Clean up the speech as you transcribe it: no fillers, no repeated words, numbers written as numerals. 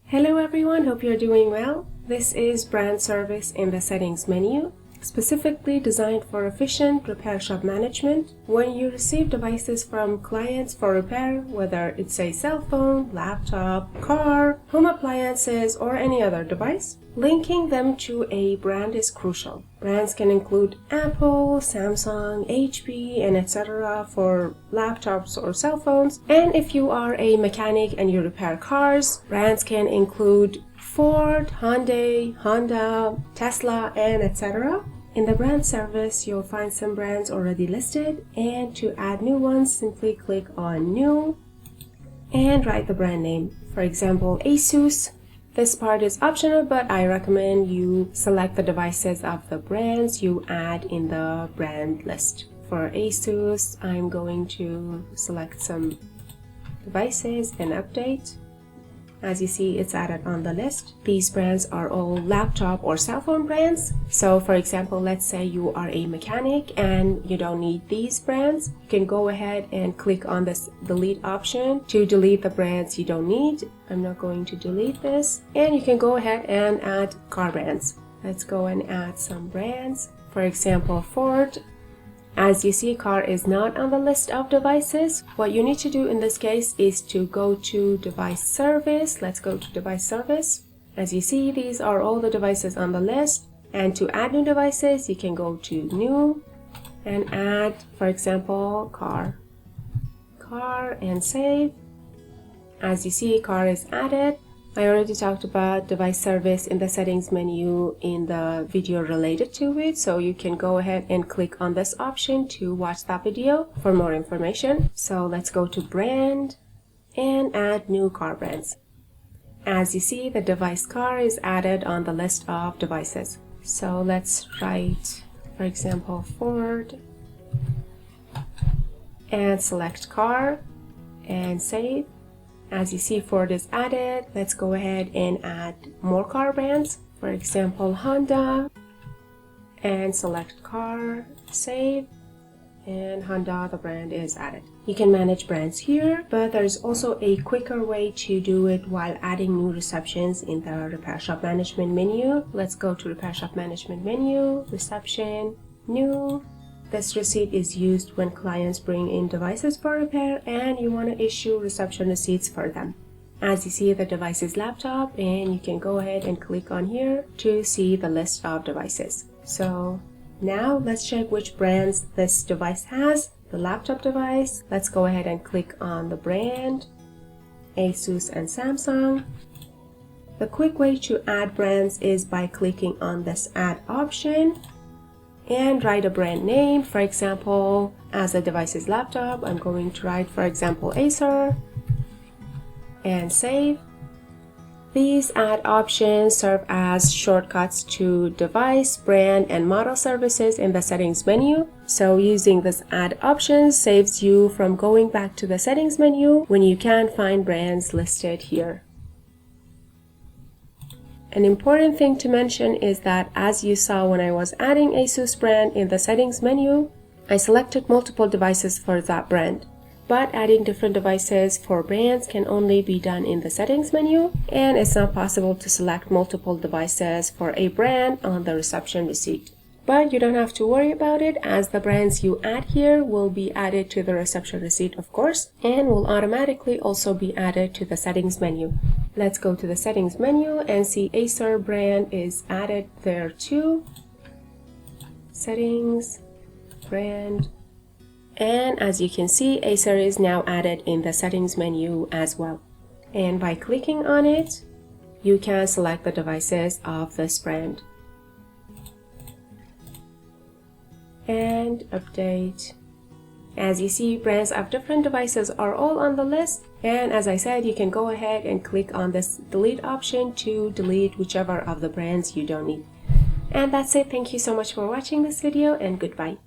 Hello everyone, hope you're doing well. This is brand service in the settings menu, specifically designed for efficient repair shop management. When you receive devices from clients for repair, whether it's a cell phone, laptop, car, home appliances, or any other device, linking them to a brand is crucial. Brands can include Apple, Samsung, HP, and etc. for laptops or cell phones. And if you are a mechanic and you repair cars, brands can include Ford, Hyundai, Honda, Tesla, and etc. In the brand service, you'll find some brands already listed, and to add new ones, simply click on New and write the brand name. For example, Asus. This part is optional, but I recommend you select the devices of the brands you add in the brand list. For Asus, I'm going to select some devices and update. As you see, it's added on the list. These brands are all laptop or cell phone brands. So for example, let's say you are a mechanic and you don't need these brands. You can go ahead and click on this delete option to delete the brands you don't need. I'm not going to delete this. And you can go ahead and add car brands. Let's go and add some brands. For example, Ford. As you see, car is not on the list of devices. What you need to do in this case is to go to device service. Let's go to device service. As you see, these are all the devices on the list. And to add new devices, you can go to new and add, for example, car and save. As you see, car is added. I already talked about device service in the settings menu in the video related to it, so you can go ahead and click on this option to watch that video for more information. So let's go to brand and add new car brands. As you see, the device car is added on the list of devices. So let's write, for example, Ford and select car and save. As you see, Ford is added. Let's go ahead and add more car brands. For example, Honda, and select car, save, and Honda, the brand is added. You can manage brands here, but there's also a quicker way to do it while adding new receptions in the Repair Shop Management menu. Let's go to Repair Shop Management menu, Reception, New. This receipt is used when clients bring in devices for repair and you want to issue reception receipts for them. As you see, the device is laptop, and you can go ahead and click on here to see the list of devices. So now let's check which brands this device has. The laptop device, let's go ahead and click on the brand, Asus and Samsung. The quick way to add brands is by clicking on this add option and write a brand name. For example, as the device is laptop, I'm going to write, for example, Acer, and save. These add options serve as shortcuts to device, brand, and model services in the settings menu. So using this add option saves you from going back to the settings menu when you can't find brands listed here. An important thing to mention is that, as you saw when I was adding Asus brand in the settings menu, I selected multiple devices for that brand. But adding different devices for brands can only be done in the settings menu, and it's not possible to select multiple devices for a brand on the reception receipt. But you don't have to worry about it, as the brands you add here will be added to the reception receipt, of course, and will automatically also be added to the settings menu. Let's go to the settings menu and see Acer brand is added there too. Settings, brand, and as you can see, Acer is now added in the settings menu as well. And by clicking on it, you can select the devices of this brand. And update. As you see, brands of different devices are all on the list, and as I said, you can go ahead and click on this delete option to delete whichever of the brands you don't need. And that's it. Thank you so much for watching this video, and goodbye.